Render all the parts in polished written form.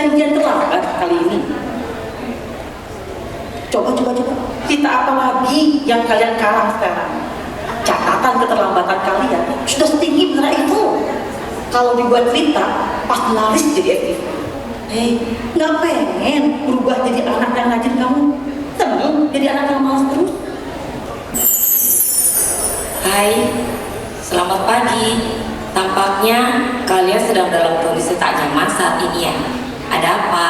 janjian terlambat kali ini. Coba. Kita apa lagi yang kalian kalah sekarang? Catatan keterlambatan kalian sudah setinggi benar itu. Kalau dibuat cerita, pasti laris jadi FTV. Nggak pengen berubah jadi anak yang rajin kamu? Seneng jadi anak yang malas terus? Hai, selamat pagi. Tampaknya kalian sedang dalam kondisi tak nyaman saat ini ya. Ada apa?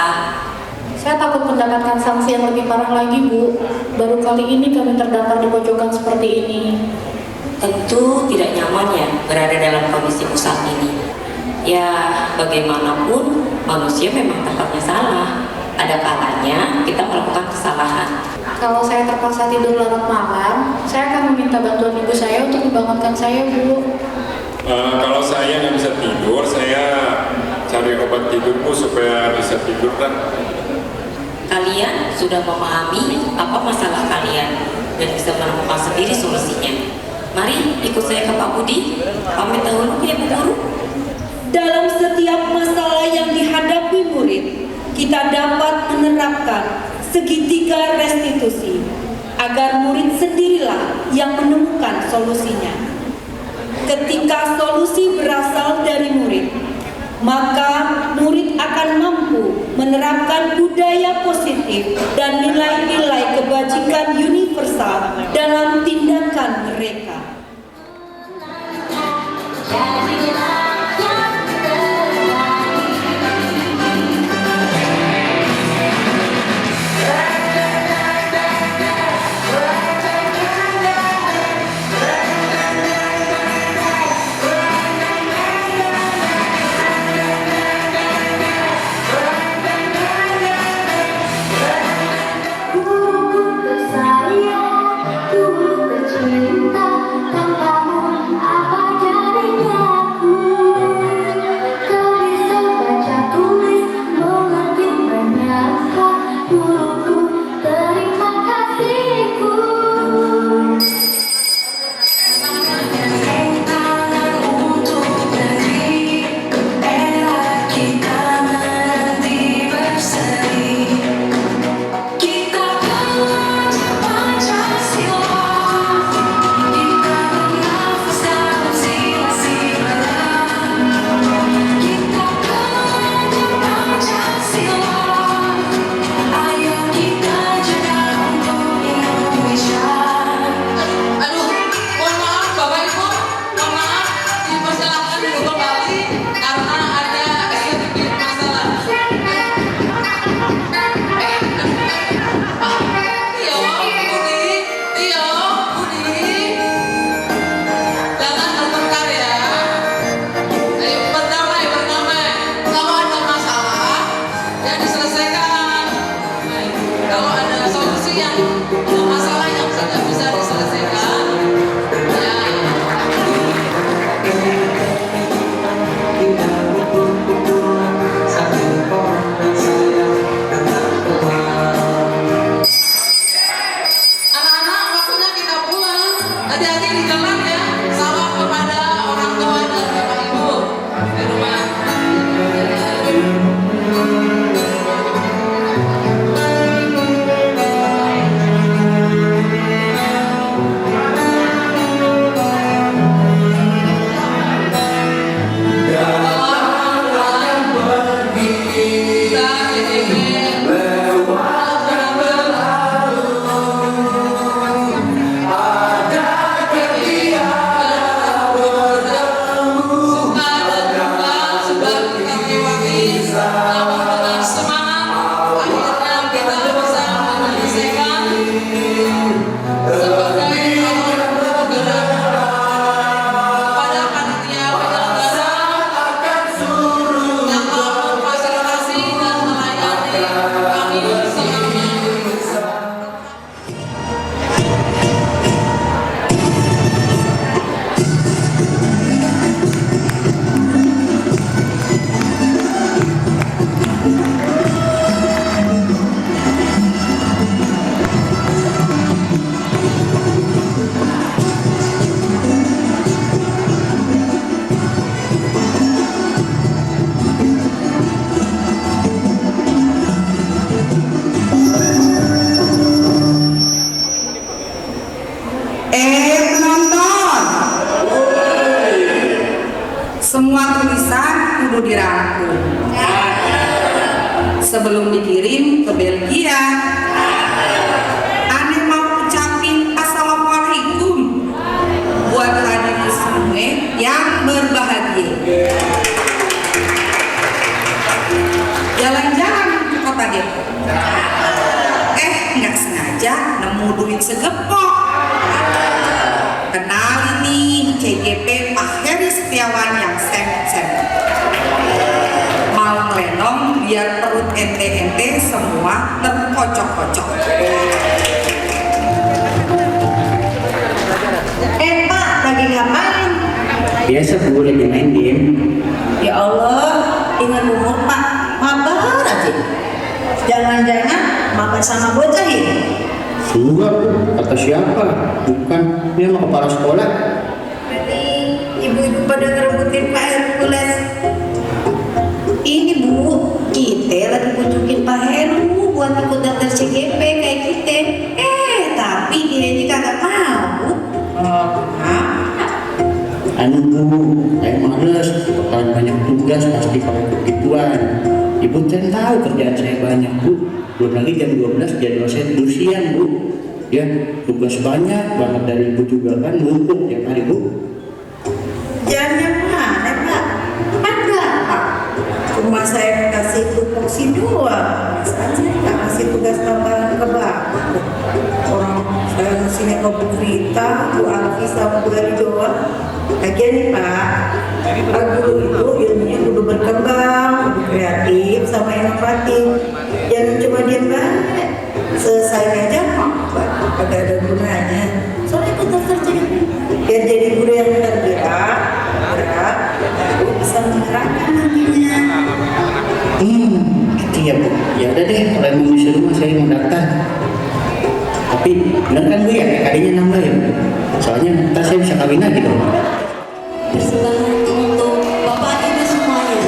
Saya takut mendapatkan sanksi yang lebih parah lagi, Bu. Baru kali ini kami terdampar di pojokan seperti ini. Tentu tidak nyaman ya berada dalam kondisi saat ini. Ya, bagaimanapun manusia memang tempatnya salah. Ada kalanya kita melakukan kesalahan. Kalau saya terpaksa tidur larut malam, saya akan meminta bantuan ibu saya untuk membangunkan saya, Bu. Kalau saya nggak bisa tidur, saya cari obat tidurku supaya bisa tidur kan. Kalian sudah memahami apa masalah kalian dan bisa menemukan sendiri solusinya. Mari ikut saya ke Pak Budi. Pamit dahulu ya Bu Guru. Dalam setiap masalah yang dihadapi murid, kita dapat menerapkan segitiga restitusi agar murid sendirilah yang menemukan solusinya. Ketika solusi berasal dari murid, maka murid akan mampu menerapkan budaya positif dan nilai-nilai kebajikan universal dalam tindakan mereka. Cinta tanpamu apa jadinya? sebelum dikirim ke Belgia. Aneh mau ucapin assalamualaikum buat hadirin semua yang berbahagia. Jalan-jalan ke kota Depok. Nggak sengaja nemu duit segepok. Kenal ini CGP Pak Heri Setiawan yang sempet-sempet. Mau ngelenong biar perut ente-ente semua terkocok-kocok. Pak, lagi ngapain? Biasa Bu, lagi main game. Ya Allah, ingat umur Pak, mabar aja. Jangan-jangan mabar sama bocah ini? Sudah Bu, kata siapa? Bukan, dia mau kepala sekolah. Berarti ibu-ibu pada ngerebutin Pak Hercules. Ini Bu, kita lagi bujukin Pak Heru buat ikut daftar CGP kayak kita. Tapi dia ini kagak mau. Anu Bu, saya males, bakalan banyak tugas pasti kalau begituan. Ibu kan tahu kerjaan saya banyak Bu. Belum lagi jam 12 jadwal saya siang Bu. Ya, tugas banyak banget dari Ibu juga kan, numpuk tiap hari Bu. Jamnya mana Pak? Ada Pak. Cuma saya kasih tupoksi doang. Masa saya nggak kasih tugas tambahan ke Bapak? Orang saya ngasihnya ke Bu Rita, Bu Alfi, sama Bu Eri doang. Lagian nih Pak, guru itu ilmunya kudu berkembang, kudu kreatif sama inovatif. Jangan cuma diam banget. Selesai aja Pak, agak ada gunanya. Soalnya ikut daftar CGP biar jadi guru yang tergerak, baru bisa menggerakkan nantinya. Gitu ya Bu. Ya udah deh, kalau emang disuruh mah saya mau daftar. Tapi bener kan Bu ya, kalinya nambah ya Bu? Soalnya ntar saya bisa kawin lagi dong. Persembahan untuk Bapak Ibu semuanya.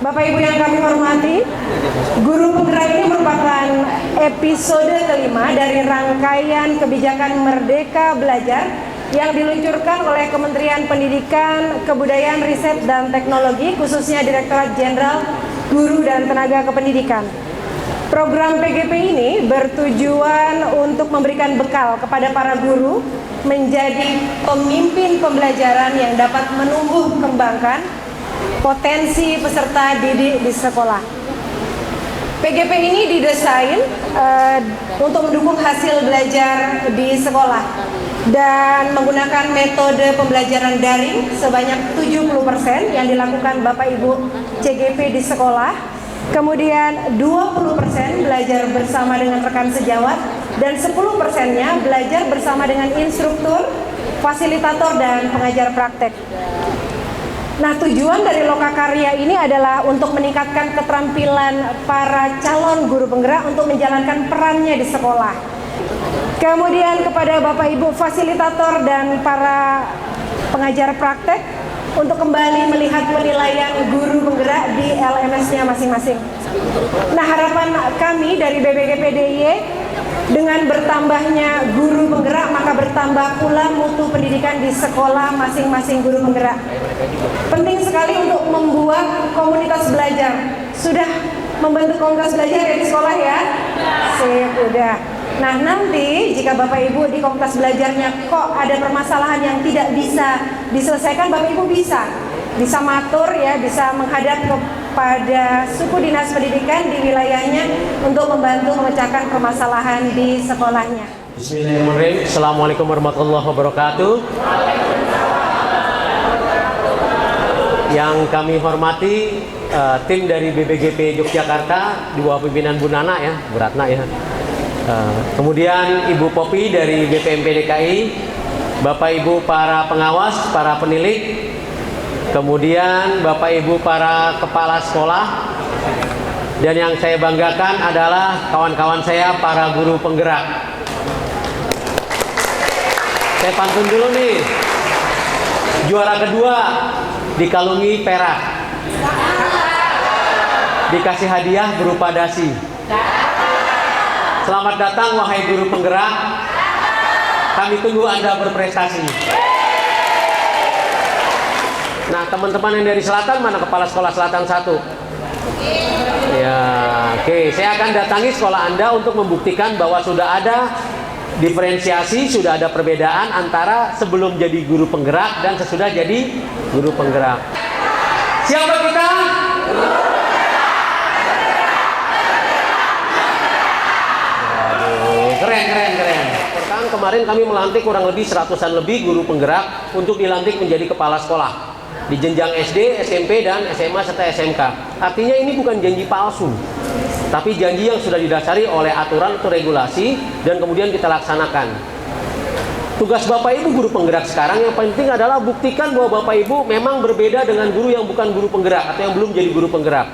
Bapak Ibu yang kami hormati, Guru Putra ini merupakan episode kelima dari rangkaian kebijakan Merdeka Belajar yang diluncurkan oleh Kementerian Pendidikan, Kebudayaan, Riset, dan Teknologi, khususnya Direktorat Jenderal Guru dan Tenaga Kependidikan. Program PGP ini bertujuan untuk memberikan bekal kepada para guru menjadi pemimpin pembelajaran yang dapat menumbuh kembangkan potensi peserta didik di sekolah. PGP ini didesain untuk mendukung hasil belajar di sekolah dan menggunakan metode pembelajaran daring sebanyak 70% yang dilakukan Bapak Ibu CGP di sekolah. Kemudian 20% belajar bersama dengan rekan sejawat dan 10%-nya belajar bersama dengan instruktur, fasilitator, dan pengajar praktek. Nah, tujuan dari Lokakarya ini adalah untuk meningkatkan keterampilan para calon guru penggerak untuk menjalankan perannya di sekolah. Kemudian kepada Bapak Ibu fasilitator dan para pengajar praktek untuk kembali melihat penilaian guru penggerak di LMS-nya masing-masing. Nah, harapan kami dari BPGP DIY, dengan bertambahnya guru penggerak maka bertambah pula mutu pendidikan di sekolah masing-masing guru penggerak. Penting sekali untuk membuat komunitas belajar. Sudah membentuk komunitas belajar ya di sekolah ya? Sip, udah. Nah, nanti jika Bapak Ibu di komunitas belajarnya kok ada permasalahan yang tidak bisa diselesaikan, Bapak Ibu bisa matur ya, bisa menghadap kepada suku dinas pendidikan di wilayahnya untuk membantu memecahkan permasalahan di sekolahnya. Bismillahirrahmanirrahim. Assalamualaikum warahmatullahi wabarakatuh. Yang kami hormati tim dari BPGP Yogyakarta di bawah pimpinan Bu Nana ya, Bu Ratna ya. Kemudian Ibu Popi dari BPMP DKI, Bapak Ibu para pengawas, para penilik, kemudian Bapak Ibu para kepala sekolah, dan yang saya banggakan adalah kawan-kawan saya para guru penggerak. Saya pantun dulu nih. Juara kedua dikalungi perak, dikasih hadiah berupa dasi. Selamat datang wahai guru penggerak. Kami tunggu Anda berprestasi. Nah, teman-teman yang dari selatan, mana kepala sekolah selatan 1? Ya, oke. Saya akan datangi sekolah Anda untuk membuktikan bahwa sudah ada diferensiasi, sudah ada perbedaan antara sebelum jadi guru penggerak dan sesudah jadi guru penggerak. Siapa kita? Keren. Kemarin kami melantik kurang lebih 100-an lebih guru penggerak untuk dilantik menjadi kepala sekolah di jenjang SD, SMP, dan SMA serta SMK. Artinya ini bukan janji palsu, tapi janji yang sudah didasari oleh aturan atau regulasi dan kemudian kita laksanakan. Tugas Bapak Ibu guru penggerak sekarang yang penting adalah buktikan bahwa Bapak Ibu memang berbeda dengan guru yang bukan guru penggerak atau yang belum jadi guru penggerak.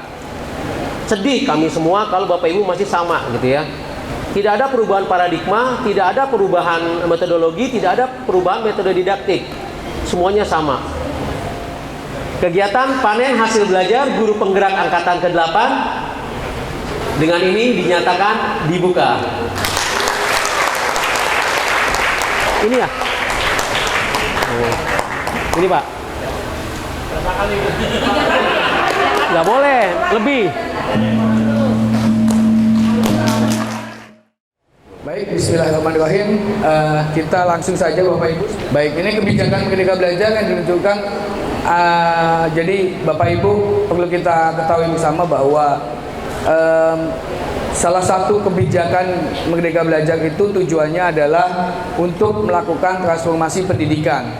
Sedih kami semua kalau Bapak Ibu masih sama gitu ya. Tidak ada perubahan paradigma, tidak ada perubahan metodologi, tidak ada perubahan metode didaktik. Semuanya sama. Kegiatan panen hasil belajar guru penggerak angkatan ke-8 dengan ini dinyatakan dibuka. Ini ya? Ini Pak. Nggak boleh, lebih. Baik, bismillahirrahmanirrahim. Kita langsung saja Bapak Ibu. Baik, ini kebijakan Merdeka Belajar yang diluncurkan. Jadi Bapak Ibu perlu kita ketahui bersama bahwa salah satu kebijakan Merdeka Belajar itu tujuannya adalah untuk melakukan transformasi pendidikan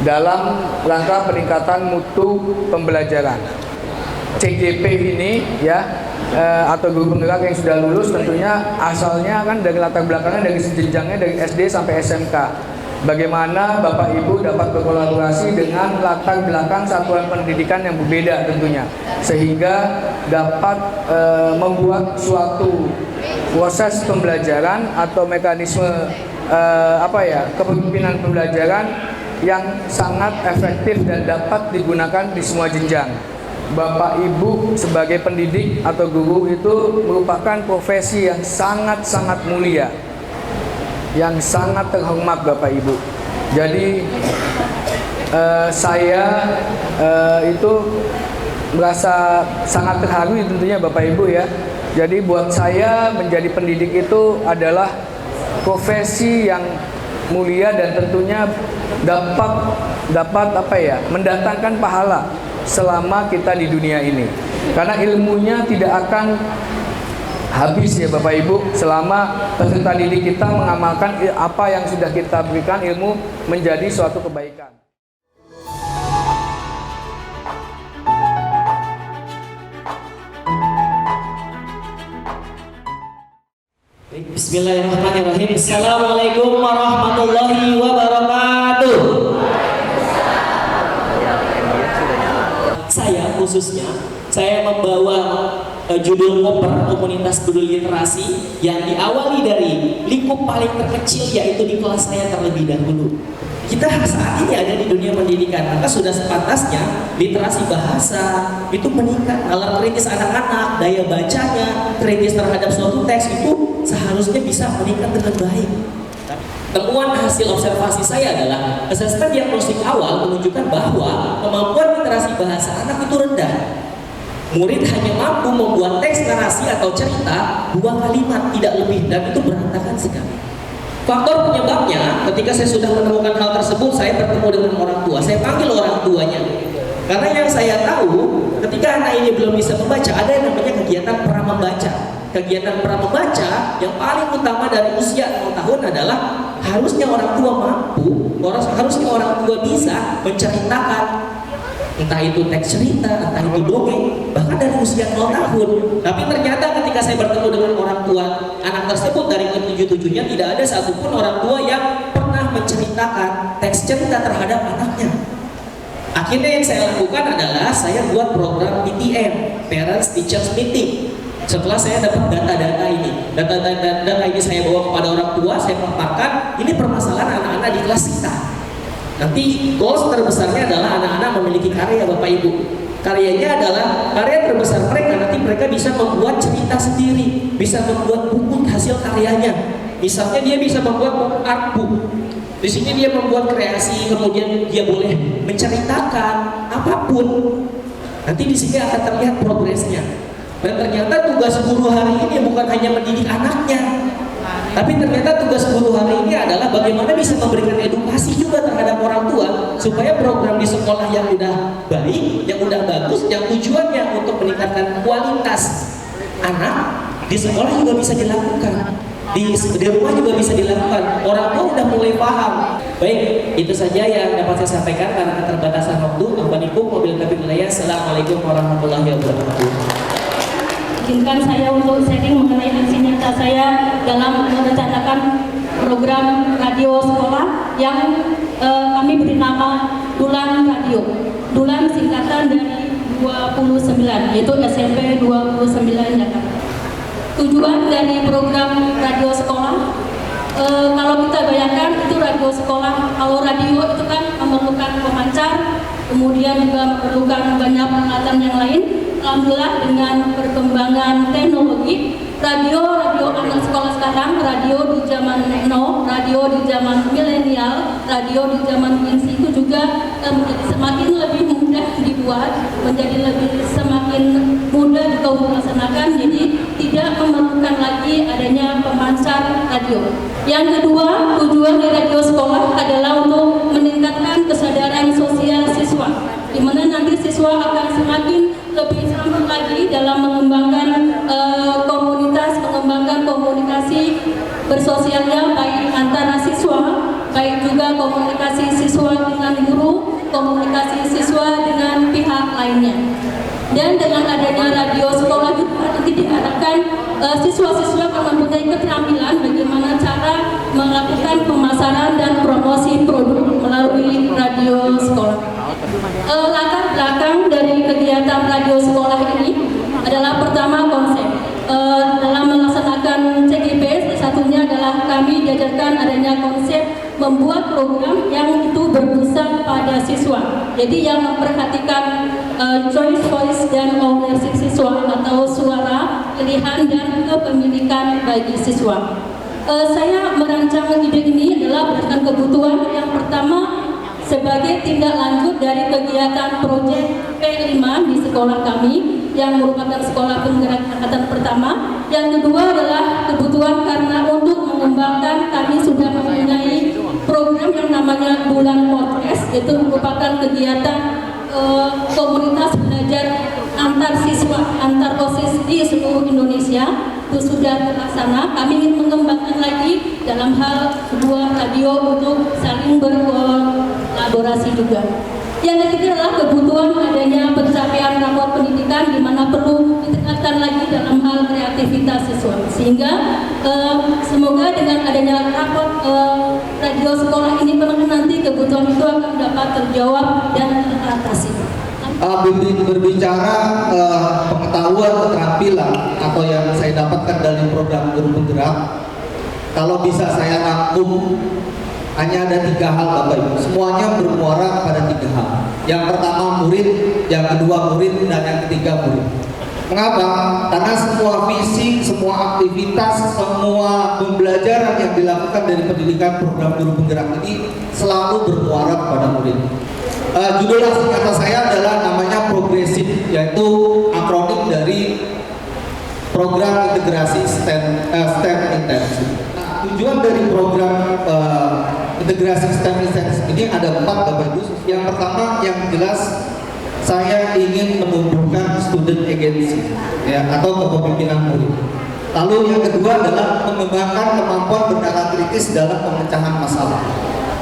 dalam rangka peningkatan mutu pembelajaran. CGP ini ya, atau guru penggerak yang sudah lulus tentunya asalnya kan dari latar belakangnya dari jenjangnya dari SD sampai SMK. Bagaimana Bapak Ibu dapat berkolaborasi dengan latar belakang satuan pendidikan yang berbeda tentunya, sehingga dapat membuat suatu proses pembelajaran atau mekanisme kepemimpinan pembelajaran yang sangat efektif dan dapat digunakan di semua jenjang. Bapak Ibu sebagai pendidik atau guru itu merupakan profesi yang sangat-sangat mulia, yang sangat terhormat Bapak Ibu. Jadi saya itu merasa sangat terharu tentunya Bapak Ibu ya. Jadi buat saya menjadi pendidik itu adalah profesi yang mulia dan tentunya dapat mendatangkan pahala selama kita di dunia ini. Karena ilmunya tidak akan habis ya Bapak Ibu selama peserta didik kita mengamalkan apa yang sudah kita berikan ilmu menjadi suatu kebaikan. Bismillahirrahmanirrahim. Assalamualaikum warahmatullahi wabarakatuh. Saya membawa judul koper komunitas peduli literasi yang diawali dari lingkup paling terkecil, yaitu di kelas saya terlebih dahulu. Kita saat ini ada di dunia pendidikan, maka sudah sepantasnya literasi bahasa itu meningkat. Alat kritis anak-anak, daya bacanya, kritis terhadap suatu teks itu seharusnya bisa meningkat dengan baik. Temuan hasil observasi saya adalah asesmen diagnostik awal menunjukkan bahwa kemampuan literasi bahasa anak itu rendah. Murid hanya mampu membuat teks narasi atau cerita 2 kalimat, tidak lebih, dan itu berantakan sekali. Faktor penyebabnya, ketika saya sudah menemukan hal tersebut, saya bertemu dengan orang tua. Saya panggil orang tuanya. Karena yang saya tahu, ketika anak ini belum bisa membaca, ada yang namanya kegiatan pra-membaca. Kegiatan pra-membaca yang paling utama dari usia 0 tahun adalah harusnya orang tua mampu, harusnya orang tua bisa menceritakan, entah itu teks cerita, entah itu dongeng, bahkan dari usia 0 tahun. Tapi ternyata ketika saya bertemu dengan orang tua anak tersebut dari ke-7-7-nya, tidak ada satupun orang tua yang pernah menceritakan teks cerita terhadap anaknya. Akhirnya yang saya lakukan adalah saya buat program PTM, Parents Teachers Meeting. Setelah saya dapat data-data ini, data ini saya bawa kepada orang tua, saya paparkan, ini permasalahan anak-anak di kelas kita. Nanti goals terbesarnya adalah anak-anak memiliki karya Bapak Ibu. Karyanya adalah karya terbesar mereka, nanti mereka bisa membuat cerita sendiri, bisa membuat buku hasil karyanya. Misalnya dia bisa membuat art book. Di sini dia membuat kreasi, kemudian dia boleh menceritakan apapun. Nanti di sini akan terlihat progresnya. Dan ternyata tugas guru hari ini bukan hanya mendidik anaknya, tapi ternyata tugas guru hari ini adalah bagaimana bisa memberikan edukasi juga terhadap orang tua supaya program di sekolah yang udah baik, yang udah bagus, yang tujuannya untuk meningkatkan kualitas anak di sekolah juga bisa dilakukan, di rumah juga bisa dilakukan. Orang tua udah mulai paham. Baik, itu saja yang dapat saya sampaikan karena keterbatasan waktu. Assalamualaikum warahmatullahi wabarakatuh. Assalamualaikum warahmatullahi wabarakatuh. Izinkan saya untuk sharing mengenai aksi nyata saya dalam merencanakan program radio sekolah yang kami beri nama Dulan Radio. Dulan singkatan dari 29, yaitu SMP 29 Jakarta. Tujuan dari program radio sekolah, kalau kita bayangkan itu radio sekolah, kalau radio itu kan memerlukan pemancar, kemudian juga memerlukan banyak peralatan yang lain. Alhamdulillah dengan perkembangan teknologi, radio anak sekolah sekarang, radio di zaman nano, radio di zaman milenial, radio di zaman Gen Z itu juga menjadi semakin lebih mudah dibuat, menjadi lebih semakin mudah juga untuk dilaksanakan. Jadi tidak memerlukan lagi adanya pemancar radio. Yang kedua, tujuan dari radio sekolah adalah untuk meningkatkan kesadaran sosial siswa, di mana nanti siswa akan semakin lebih sambung lagi dalam mengembangkan komunitas, mengembangkan komunikasi bersosialnya baik antara siswa, baik juga komunikasi siswa dengan guru, komunikasi siswa dengan pihak lainnya. Dan dengan adanya radio sekolah juga nanti diharapkan siswa-siswa akan mempunyai keterampilan bagaimana cara melakukan pemasaran dan promosi produk melalui radio sekolah. Latar belakang dari kegiatan radio sekolah ini adalah pertama konsep. Dalam melaksanakan CGP, satunya adalah kami diajarkan adanya konsep membuat program yang itu berpusat pada siswa. Jadi yang memperhatikan choice, voice, dan ownership siswa atau suara, pilihan, dan kepemilikan bagi siswa. Saya merancang ide ini adalah berdasarkan kebutuhan. Yang pertama, sebagai tindak lanjut dari kegiatan proyek P5 di sekolah kami yang merupakan sekolah penggerak angkatan pertama. Yang kedua adalah kebutuhan karena untuk mengembangkan kami sudah mempunyai program yang namanya Bulan Podcast, yaitu merupakan kegiatan komunitas belajar antar siswa, antar OSIS di seluruh Indonesia. Itu sudah terlaksana. Kami ingin mengembangkan lagi dalam hal sebuah radio untuk saling berkolaborasi juga. Yang ketiga adalah kebutuhan adanya pencapaian rapor pendidikan, di mana perlu ditingkatkan lagi dalam hal kreativitas siswa. Sehingga semoga dengan adanya rapor radio sekolah ini nanti kebutuhan itu akan dapat terjawab dan teratasi. Berbicara pengetahuan keterampilan atau yang saya dapatkan dari program guru penggerak, kalau bisa saya rangkum hanya ada 3 hal Bapak Ibu. Semuanya bermuara pada 3 hal. Yang pertama murid, yang kedua murid, dan yang ketiga murid. Mengapa? Karena semua visi, semua aktivitas, semua pembelajaran yang dilakukan dari pendidikan program guru penggerak ini selalu bermuara kepada murid. Judul asli kata saya adalah namanya progresif, yaitu akronim dari program integrasi STEM intensif. Tujuan dari program integrasi STEM intensif ini ada 4 Bapak Ibu. Yang pertama yang jelas saya ingin menumbuhkan student agency ya, atau kepemimpinan murid. Lalu yang kedua adalah mengembangkan kemampuan bernalar kritis dalam pemecahan masalah.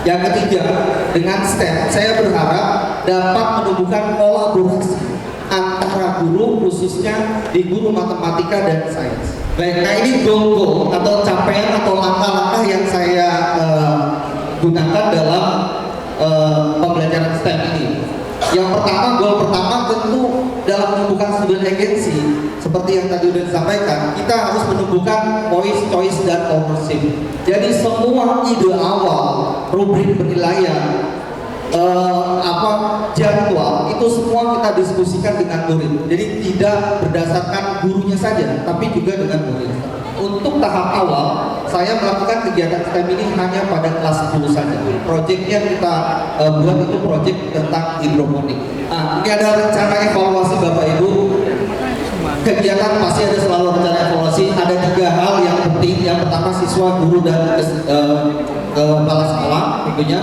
Yang ketiga, dengan STEM saya berharap dapat menumbuhkan kolaborasi antara guru, khususnya di guru matematika dan sains. Baik, nah ini goal atau capaian atau langkah-langkah yang saya gunakan dalam pembelajaran STEM ini. Yang pertama, goal pertama tentu dalam menumbuhkan student agency, seperti yang tadi sudah disampaikan, kita harus menumbuhkan voice, choice, dan ownership. Jadi semua ide awal, rubrik penilaian, jadwal itu semua kita diskusikan dengan murid. Jadi tidak berdasarkan gurunya saja, tapi juga dengan murid. Untuk tahap awal, saya melakukan kegiatan STEM ini hanya pada kelas 10 saja. Proyeknya kita buat itu proyek tentang hidroponik. Ini ada rencana evaluasi Bapak Ibu. Kegiatan pasti ada selalu rencana evaluasi. Ada 3 hal yang penting. Yang pertama siswa, guru, dan kepala sekolah tentunya.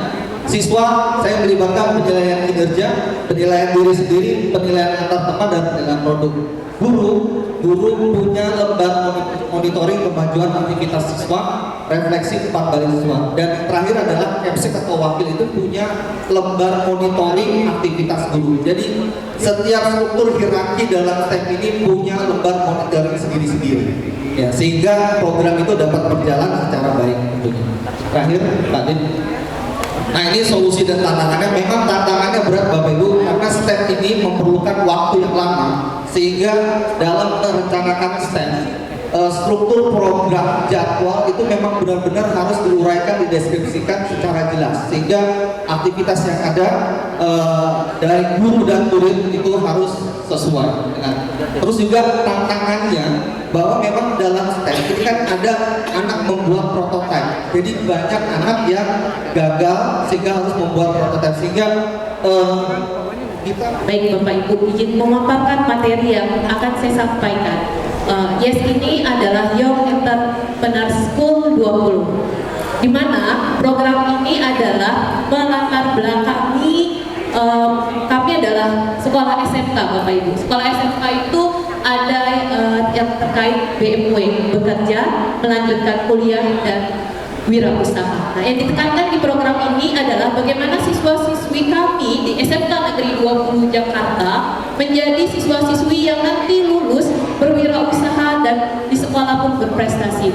Siswa, saya melibatkan penilaian kinerja, penilaian diri sendiri, penilaian antar teman, dan penilaian produk. Guru punya lembar monitoring kemajuan aktivitas siswa, refleksi 4 kali siswa. Dan yang terakhir adalah MC atau wakil itu punya lembar monitoring aktivitas guru. Jadi setiap struktur hierarki dalam STEM ini punya lembar monitoring sendiri-sendiri. Ya, sehingga program itu dapat berjalan secara baik. Terakhir, Pak Din. Nah ini solusi dan tantangannya. Memang tantangannya berat Bapak Ibu, karena STEM ini memerlukan waktu yang lama. Sehingga dalam merencanakan STEM, struktur program jadwal itu memang benar-benar harus diuraikan, dideskripsikan secara jelas. Sehingga aktivitas yang ada dari guru dan murid itu harus sesuai dengan. Terus juga tantangannya bahwa memang dalam STEM ini kan ada anak membuat prototipe. Jadi banyak anak yang gagal sehingga harus membuat prototipe. Sehingga Baik Bapak Ibu, izin memaparkan materi yang akan saya sampaikan. YES ini adalah Young Entrepreneur School 20, di mana program ini adalah melatar belakangi kami adalah sekolah SMK Bapak Ibu. Sekolah SMK itu ada yang terkait BMW, bekerja, melanjutkan kuliah, dan wirausaha. Nah, yang ditekankan di program ini adalah bagaimana siswa-siswi kami di SMK Negeri 20 Jakarta menjadi siswa-siswi yang nanti lulus berwirausaha dan di sekolah pun berprestasi.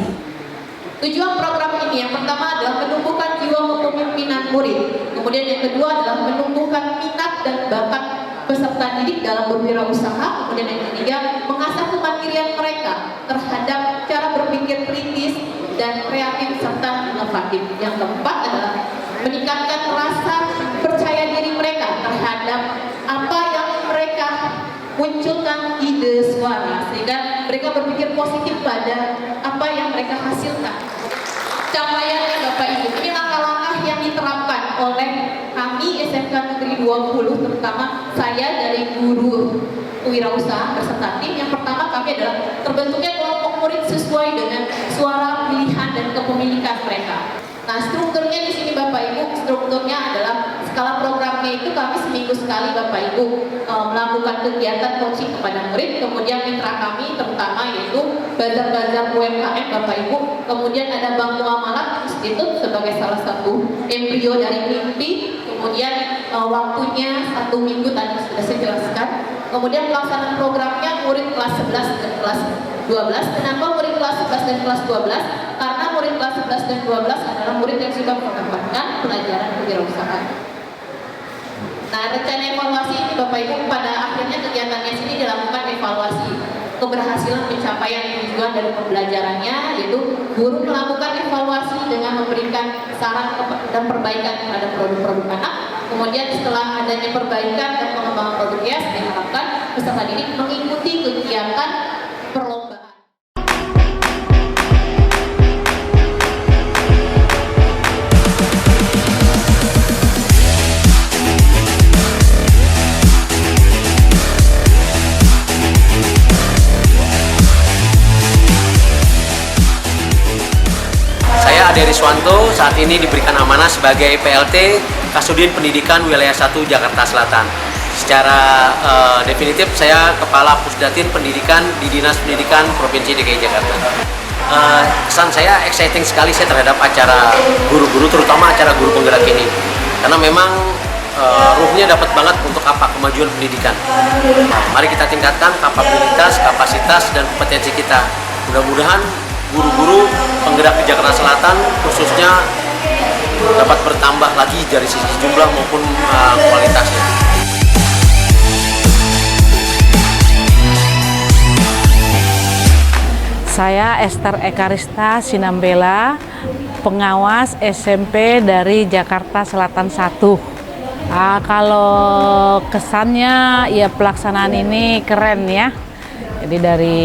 Tujuan program ini yang pertama adalah menumbuhkan jiwa kepemimpinan murid. Kemudian yang kedua adalah menumbuhkan minat dan bakat peserta didik dalam berwirausaha. Kemudian yang ketiga, mengasah kemandirian mereka terhadap cara berpikir kritis dan kreatif serta inovatif. Yang keempat adalah meningkatkan rasa percaya diri mereka terhadap apa yang mereka munculkan ide suara, sehingga mereka berpikir positif pada apa yang mereka hasilkan. capaiannya Bapak Ibu. Ini langkah-langkah yang diterapkan oleh kami SMK Negeri 20, terutama saya dari guru wirausaha beserta tim. Yang pertama kami adalah terbentuknya kelompok murid sesuai dengan suara pilihan dan kepemilikan mereka. Nah, strukturnya di sini Bapak Ibu, strukturnya adalah skala programnya itu kami seminggu sekali Bapak Ibu melakukan kegiatan coaching kepada murid, kemudian mitra kami terutama yaitu bazar-bazar UMKM Bapak Ibu, kemudian ada Bank Muamalat Institut sebagai salah satu embrio dari mimpi, kemudian waktunya 1 minggu tadi sudah saya jelaskan, kemudian pelaksanaan programnya murid kelas 11 dan kelas 12. Kenapa murid kelas 11 dan kelas 12? Karena murid kelas 11 dan 12 adalah murid yang sudah mendapatkan pelajaran kewirausahaan. Nah, rencana evaluasi ini Bapak Ibu, pada akhirnya kegiatannya sini dilakukan evaluasi keberhasilan pencapaian tujuan dari pembelajarannya, yaitu guru melakukan evaluasi dengan memberikan saran dan perbaikan terhadap produk-produk anak. Kemudian setelah adanya perbaikan dan pengembangan produknya, diharapkan peserta didik mengikuti kegiatan perlombaan. Saya Ade Riswanto, saat ini diberikan amanah sebagai PLT Kasudin Pendidikan Wilayah 1 Jakarta Selatan. Secara definitif saya Kepala Pusdatin Pendidikan di Dinas Pendidikan Provinsi DKI Jakarta. Kesan saya exciting sekali saya terhadap acara guru-guru, terutama acara guru penggerak ini. Karena memang ruhnya dapat banget untuk apa? Kemajuan pendidikan. Mari kita tingkatkan kapabilitas, kapasitas, dan kompetensi kita. Mudah-mudahan guru-guru penggerak di Jakarta Selatan khususnya dapat bertambah lagi dari sisi jumlah maupun kualitasnya. Saya Esther Ekarista Sinambela, pengawas SMP dari Jakarta Selatan 1. Kalau kesannya ya pelaksanaan ini keren ya. Jadi dari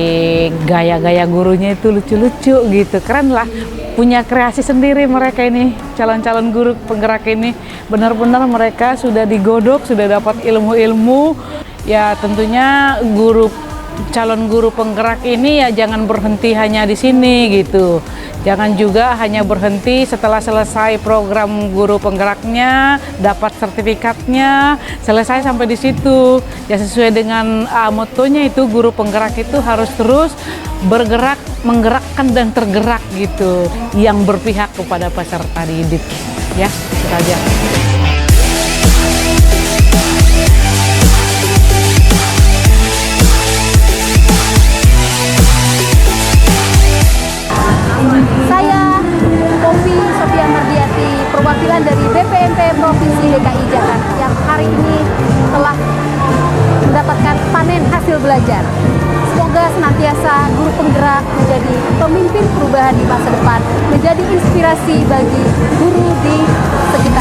gaya-gaya gurunya itu lucu-lucu gitu, keren lah. Punya kreasi sendiri mereka ini, calon-calon guru penggerak ini. Benar-benar mereka sudah digodok, sudah dapat ilmu-ilmu. Ya tentunya calon guru penggerak ini ya jangan berhenti hanya di sini gitu. Jangan juga hanya berhenti setelah selesai program guru penggeraknya, dapat sertifikatnya, selesai sampai di situ. Ya sesuai dengan motonya itu, guru penggerak itu harus terus bergerak, menggerakkan dan tergerak gitu, yang berpihak kepada peserta didik. Ya, itu saja. Saya Popi Sofia Mardiati, perwakilan dari BPMP Provinsi DKI Jakarta yang hari ini telah mendapatkan panen hasil belajar. Semoga senantiasa guru penggerak menjadi pemimpin perubahan di masa depan, menjadi inspirasi bagi guru di sekitar